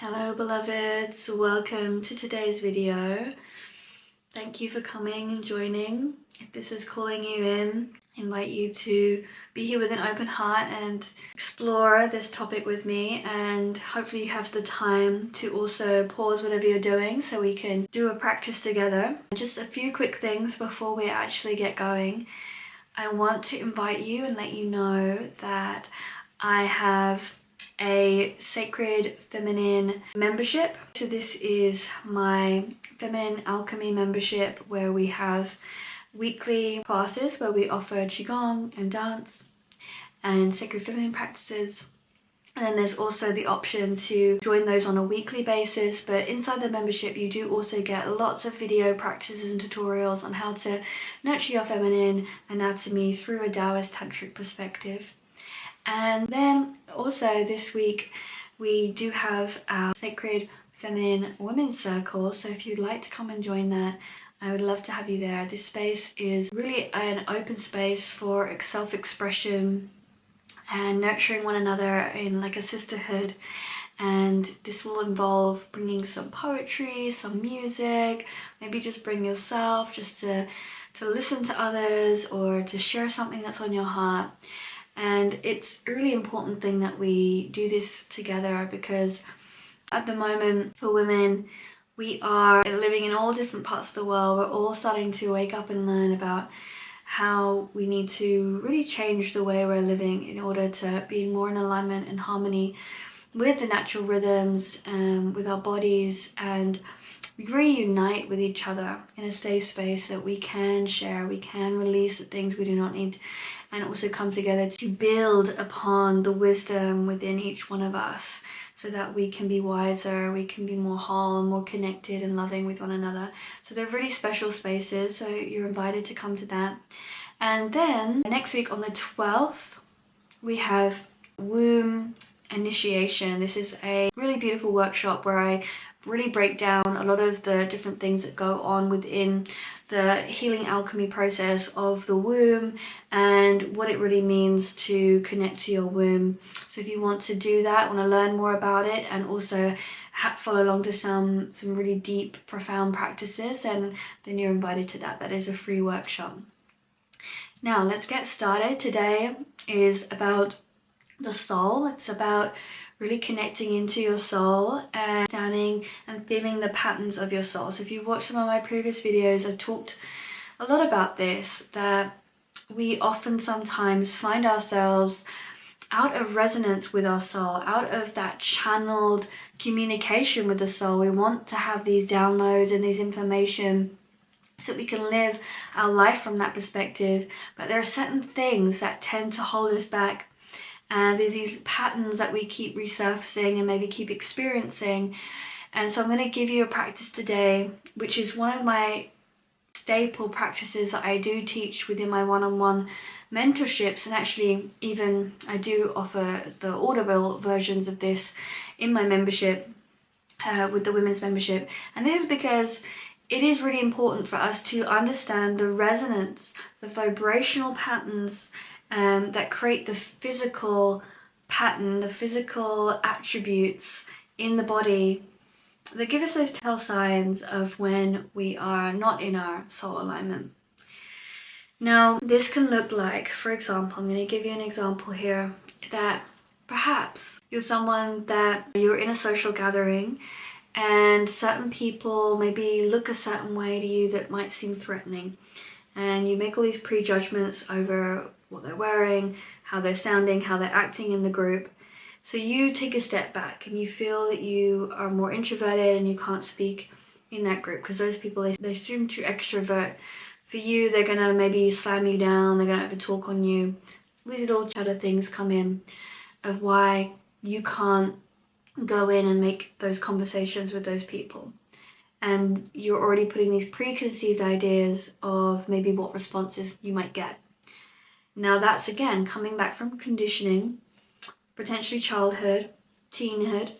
Hello beloveds, welcome to today's video. Thank you for coming and joining. If this is calling you in, I invite you to be here with an open heart and explore this topic with me, and hopefully you have the time to also pause whatever you're doing so we can do a practice together. Just a few quick things before we actually get going. I want to invite you and let you know that I have a Sacred Feminine membership. So this is my Feminine Alchemy membership, where we have weekly classes where we offer Qigong and dance and Sacred Feminine practices. And then there's also the option to join those on a weekly basis, but inside the membership you do also get lots of video practices and tutorials on how to nurture your feminine anatomy through a Taoist tantric perspective. And then also this week we do have our Sacred Feminine Women's Circle, so if you'd like to come and join that, I would love to have you there. This space is really an open space for self-expression and nurturing one another in like a sisterhood, and this will involve bringing some poetry, some music, maybe just bring yourself just to listen to others or to share something that's on your heart. And it's a really important thing that we do this together, because at the moment for women, we are living in all different parts of the world. We're all starting to wake up and learn about how we need to really change the way we're living in order to be more in alignment and harmony with the natural rhythms, with our bodies, and reunite with each other in a safe space that we can share, we can release the things we do not need, and also come together to build upon the wisdom within each one of us so that we can be wiser, we can be more whole, more connected and loving with one another. So they're really special spaces, so you're invited to come to that. And then next week on the 12th, we have womb initiation. This is a really beautiful workshop where I really break down a lot of the different things that go on within the healing alchemy process of the womb and what it really means to connect to your womb. So if you want to do that, want to learn more about it, and also follow along to some really deep, profound practices, and then you're invited to that. That is a free workshop. Now let's get started. Today is about the soul. It's about really connecting into your soul and understanding and feeling the patterns of your soul. So if you've watched some of my previous videos, I've talked a lot about this, that we often sometimes find ourselves out of resonance with our soul, out of that channeled communication with the soul. We want to have these downloads and these information so that we can live our life from that perspective, but there are certain things that tend to hold us back. And there's these patterns that we keep resurfacing and maybe keep experiencing. And so I'm going to give you a practice today, which is one of my staple practices that I do teach within my one-on-one mentorships. And actually, even I do offer the audible versions of this in my membership, with the women's membership. And this is because it is really important for us to understand the resonance, the vibrational patterns that create the physical pattern, the physical attributes in the body that give us those tell signs of when we are not in our soul alignment. Now, this can look like, for example, I'm going to give you an example here, that perhaps you're someone that you're in a social gathering and certain people maybe look a certain way to you that might seem threatening, and you make all these prejudgments over what they're wearing, how they're sounding, how they're acting in the group. So you take a step back and you feel that you are more introverted and you can't speak in that group, because those people, they seem too extrovert. For you, they're gonna maybe slam you down, they're gonna over talk on you. These little chatter things come in of why you can't go in and make those conversations with those people. And you're already putting these preconceived ideas of maybe what responses you might get. Now that's, again, coming back from conditioning, potentially childhood, teenhood,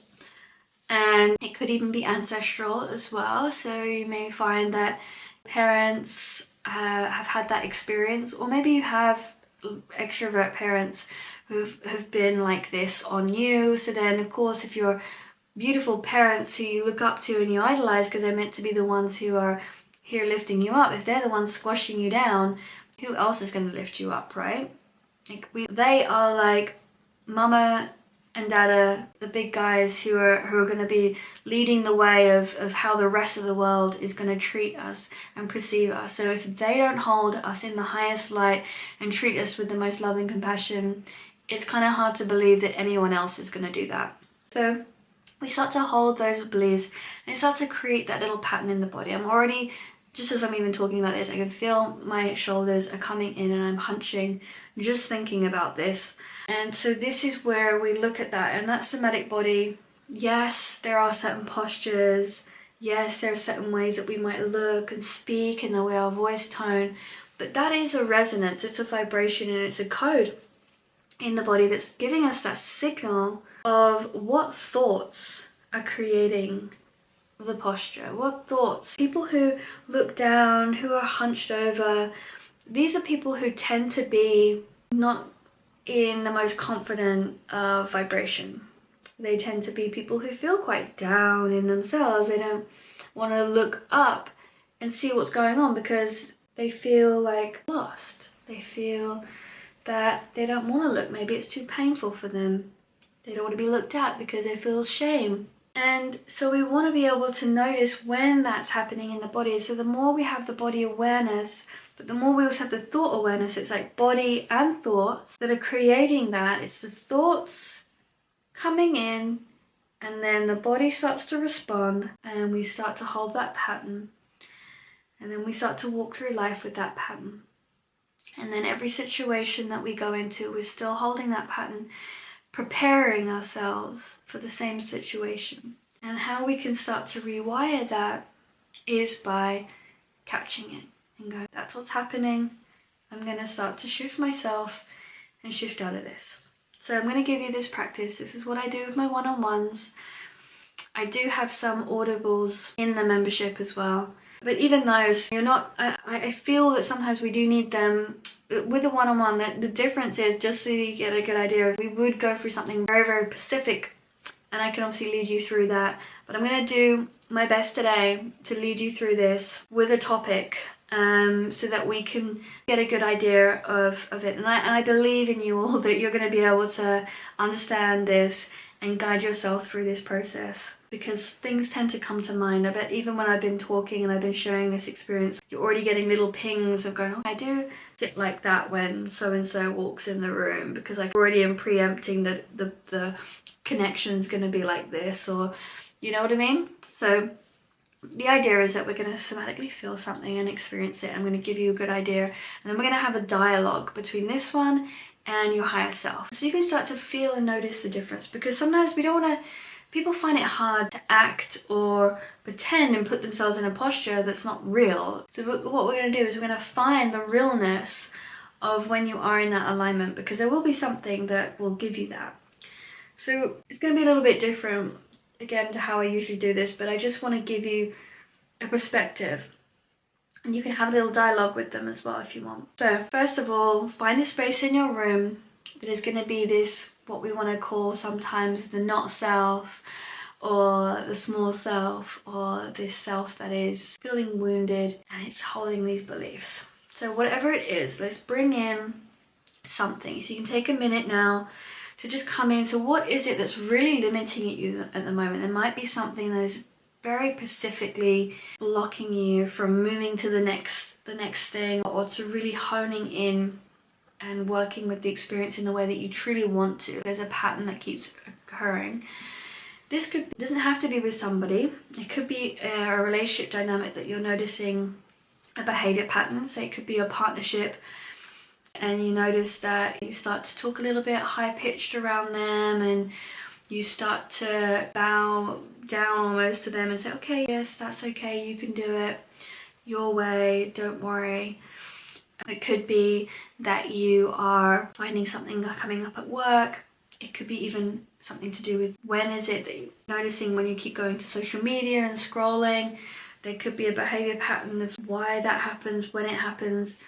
and it could even be ancestral as well. So you may find that parents have had that experience, or maybe you have extrovert parents who have been like this on you. So then, of course, if you're beautiful parents who you look up to and you idolize because they're meant to be the ones who are here lifting you up, if they're the ones squashing you down, who else is going to lift you up, right? Like they are like mama and dada, the big guys who are going to be leading the way of how the rest of the world is going to treat us and perceive us. So if they don't hold us in the highest light and treat us with the most love and compassion, it's kind of hard to believe that anyone else is going to do that. So we start to hold those beliefs and it starts to create that little pattern in the body. I'm already, just as I'm even talking about this, I can feel my shoulders are coming in and I'm hunching just thinking about this. And so this is where we look at that, and that somatic body, yes, there are certain postures, yes, there are certain ways that we might look and speak and the way our voice tone, but that is a resonance, it's a vibration, and it's a code in the body that's giving us that signal of what thoughts are creating the posture, what thoughts. People who look down, who are hunched over, these are people who tend to be not in the most confident vibration. They tend to be people who feel quite down in themselves. They don't want to look up and see what's going on because they feel like lost. They feel that they don't want to look. Maybe it's too painful for them. They don't want to be looked at because they feel shame. And so we want to be able to notice when that's happening in the body. So the more we have the body awareness, but the more we also have the thought awareness, it's like body and thoughts that are creating that. It's the thoughts coming in, and then the body starts to respond, and we start to hold that pattern. And then we start to walk through life with that pattern. And then every situation that we go into, we're still holding that pattern, preparing ourselves for the same situation. And how we can start to rewire that is by catching it and go, that's what's happening. I'm going to start to shift myself and shift out of this. So I'm going to give you this practice. This is what I do with my one-on-ones. I do have some audibles in the membership as well. But even those, you're not, I feel that sometimes we do need them with the one-on-one. The difference is, just so you get a good idea, we would go through something very, very specific, and I can obviously lead you through that. But I'm going to do my best today to lead you through this with a topic, so that we can get a good idea of it. And I believe in you all that you're going to be able to understand this and guide yourself through this process, because things tend to come to mind. I bet even when I've been talking and I've been sharing this experience, you're already getting little pings of going, oh, I do sit like that when so-and-so walks in the room, because I already am preempting that the connection's going to be like this, or you know what I mean? So the idea is that we're going to somatically feel something and experience it. I'm going to give you a good idea, and then we're going to have a dialogue between this one and your higher self, so you can start to feel and notice the difference. Because sometimes we don't want to, people find it hard to act or pretend and put themselves in a posture that's not real. So what we're going to do is we're going to find the realness of when you are in that alignment, because there will be something that will give you that. So it's going to be a little bit different again to how I usually do this, but I just want to give you a perspective, and you can have a little dialogue with them as well if you want. So first of all, find a space in your room that is going to be this, what we want to call sometimes the not self, or the small self, or this self that is feeling wounded and it's holding these beliefs. So whatever it is, let's bring in something. So you can take a minute now to just come into what is it that's really limiting you at the moment. There might be something that is very specifically blocking you from moving to the next thing, or to really honing in and working with the experience in the way that you truly want to. There's a pattern that keeps occurring. This doesn't have to be with somebody. It could be a relationship dynamic that you're noticing a behavior pattern. So it could be a partnership, and you notice that you start to talk a little bit high-pitched around them, and you start to bow down almost to them and say, okay, yes, that's okay, you can do it your way, don't worry. It could be that you are finding something coming up at work. It could be even something to do with when is it that you're noticing when you keep going to social media and scrolling. There could be a behavior pattern of why that happens, when it happens.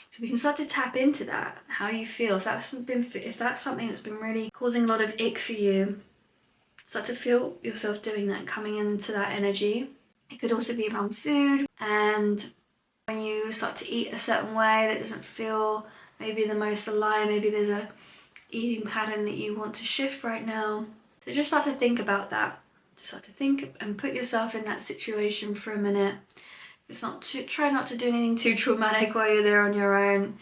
So we can start to tap into that, how you feel. If that's something that's been really causing a lot of ick for you, Start to feel yourself doing that, coming into that energy. It could also be around food, and when you start to eat a certain way that doesn't feel maybe the most aligned, maybe there's a eating pattern that you want to shift right now. So just start to think about that. Just start to think and put yourself in that situation for a minute. It's not too, try not to do anything too traumatic while you're there on your own.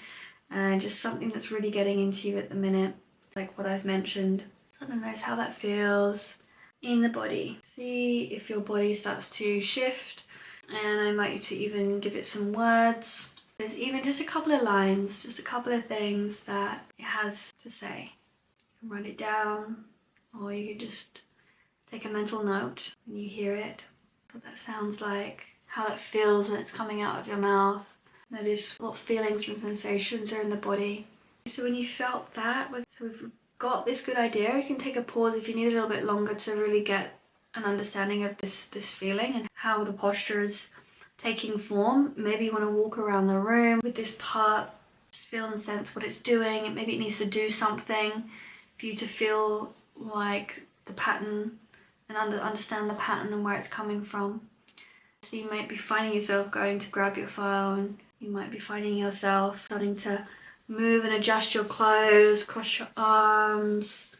Just something that's really getting into you at the minute, like what I've mentioned. So notice how that feels in the body. See if your body starts to shift, and I invite you to even give it some words. There's even just a couple of lines, just a couple of things that it has to say. You can write it down, or you can just take a mental note when you hear it, what that sounds like, how that feels when it's coming out of your mouth. Notice what feelings and sensations are in the body. So when you felt that, so we've got this good idea, you can take a pause if you need a little bit longer to really get an understanding of this feeling and how the posture is taking form. Maybe you want to walk around the room with this part, just feel and sense what it's doing. Maybe it needs to do something for you to feel like the pattern and understand the pattern and where it's coming from. So you might be finding yourself going to grab your phone. You might be finding yourself starting to move and adjust your clothes, cross your arms,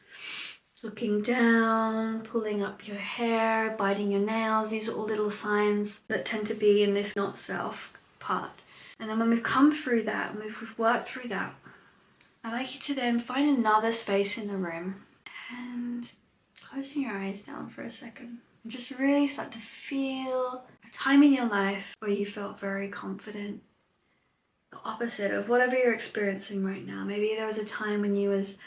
looking down, pulling up your hair, biting your nails. These are all little signs that tend to be in this not self part. And then when we've come through that, and we've worked through that, I'd like you to then find another space in the room and closing your eyes down for a second. And just really start to feel a time in your life where you felt very confident. The opposite of whatever you're experiencing right now. Maybe there was a time when you was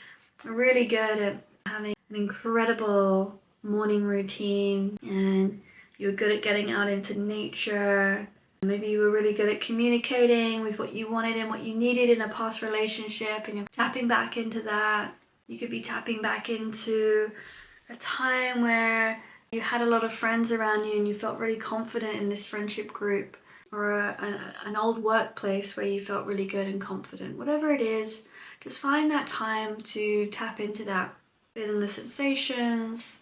really good at having an incredible morning routine and you were good at getting out into nature. Maybe you were really good at communicating with what you wanted and what you needed in a past relationship, and you're tapping back into that. You could be tapping back into a time where you had a lot of friends around you and you felt really confident in this friendship group, or an old workplace where you felt really good and confident. Whatever it is, just find that time to tap into that. Feeling the sensations,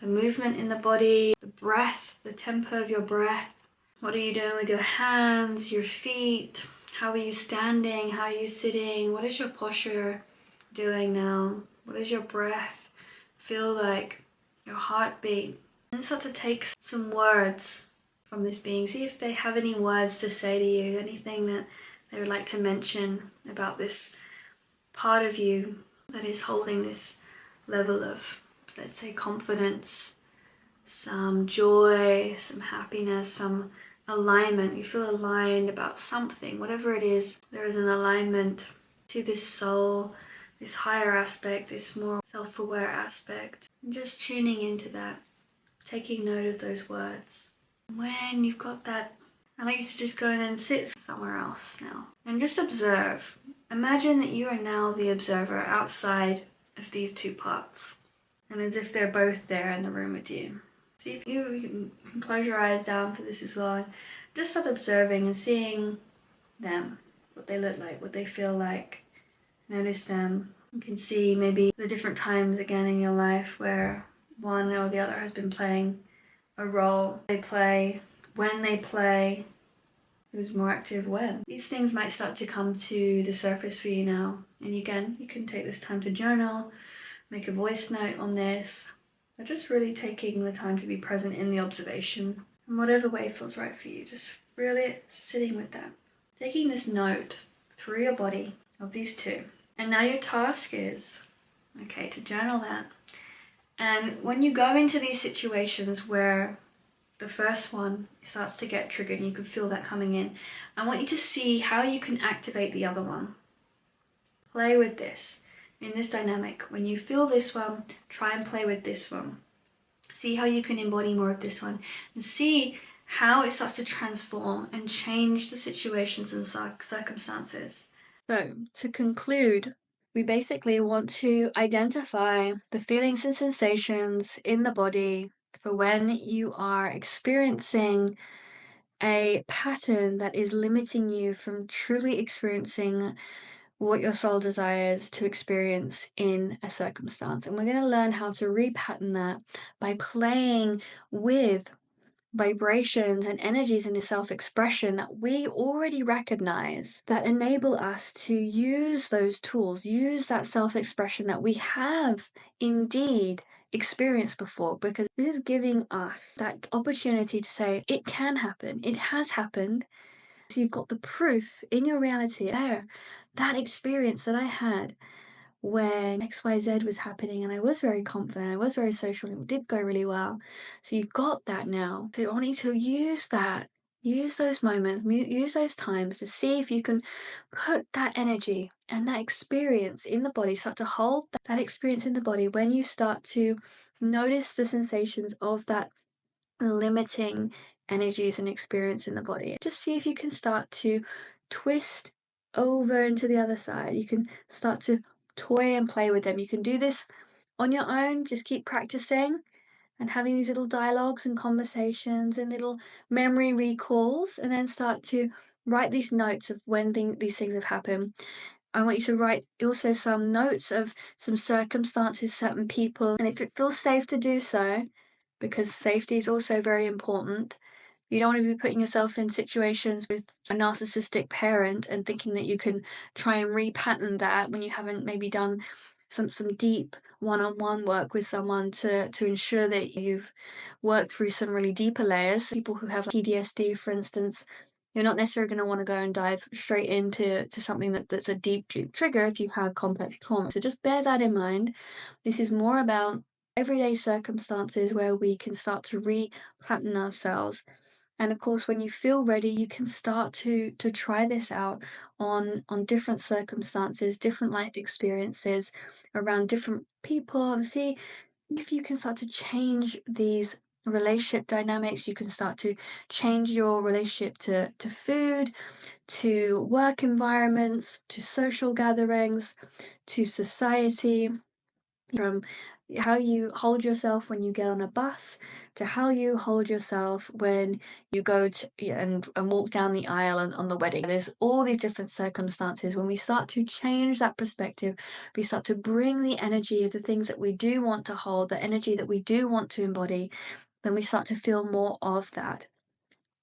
the movement in the body, the breath, the tempo of your breath. What are you doing with your hands, your feet? How are you standing? How are you sitting? What is your posture doing now? What is your breath feel like? Your heartbeat? And start to take some words from this being. See if they have any words to say to you, anything that they would like to mention about this part of you that is holding this level of, let's say, confidence, some joy, some happiness, some alignment. You feel aligned about something, whatever it is. There is an alignment to this soul, this higher aspect, this more self-aware aspect. And just tuning into that, taking note of those words. When you've got that, I'd like you to just go in and sit somewhere else now and just observe. Imagine that you are now the observer outside of these two parts, and as if they're both there in the room with you. See if you can close your eyes down for this as well, and just start observing and seeing them, what they look like, what they feel like. Notice them. You can see maybe the different times again in your life where one or the other has been playing a role. They play, when they play, who's more active when. These things might start to come to the surface for you now. And again, you can take this time to journal, make a voice note on this, or just really taking the time to be present in the observation. In whatever way feels right for you, just really sitting with that. Taking this note through your body of these two. And now your task is, to journal that. And when you go into these situations where the first one starts to get triggered and you can feel that coming in, I want you to see how you can activate the other one. Play with this in this dynamic. When you feel this one, try and play with this one. See how you can embody more of this one and see how it starts to transform and change the situations and circumstances. So, to conclude, we basically want to identify the feelings and sensations in the body for when you are experiencing a pattern that is limiting you from truly experiencing what your soul desires to experience in a circumstance. And we're going to learn how to repattern that by playing with vibrations and energies in the self-expression that we already recognize, that enable us to use those tools, use that self-expression that we have indeed experienced before, because this is giving us that opportunity to say it can happen, it has happened. So you've got the proof in your reality there. That experience that I had when XYZ was happening and I was very confident, I was very social, and it did go really well. So you've got that now. So I want you to use that. Use those moments, use those times to see if you can put that energy and that experience in the body, start to hold that experience in the body when you start to notice the sensations of that limiting energies and experience in the body. Just see if you can start to twist over into the other side. You can start to toy and play with them. You can do this on your own, just keep practicing and having these little dialogues and conversations and little memory recalls, and then start to write these notes of when these things have happened. I want you to write also some notes of some circumstances, certain people, and if it feels safe to do so, because safety is also very important. You don't want to be putting yourself in situations with a narcissistic parent and thinking that you can try and repattern that when you haven't maybe done some deep one-on-one work with someone to ensure that you've worked through some really deeper layers. People who have PTSD, for instance, you're not necessarily going to want to go and dive straight into something that's a deep trigger if you have complex trauma. So just bear that in mind. This is more about everyday circumstances where we can start to repattern ourselves. And of course, when you feel ready, you can start to try this out on different circumstances, different life experiences, around different people, and see if you can start to change these relationship dynamics. You can start to change your relationship to food, to work environments, to social gatherings, to society, from how you hold yourself when you get on a bus to how you hold yourself when you go to and walk down the aisle on the wedding. There's all these different circumstances. When we start to change that perspective, we start to bring the energy of the things that we do want to hold, the energy that we do want to embody, then we start to feel more of that.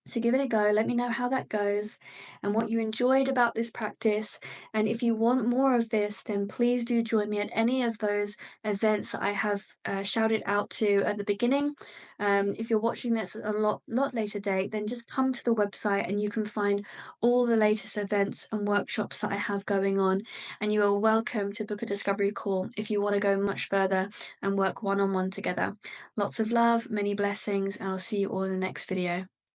So give it a go. Let me know how that goes and what you enjoyed about this practice. And if you want more of this, then please do join me at any of those events that I have shouted out to at the beginning. If you're watching this at a lot later date, then just come to the website and you can find all the latest events and workshops that I have going on. And you are welcome to book a discovery call if you want to go much further and work one-on-one together. Lots of love, many blessings, and I'll see you all in the next video.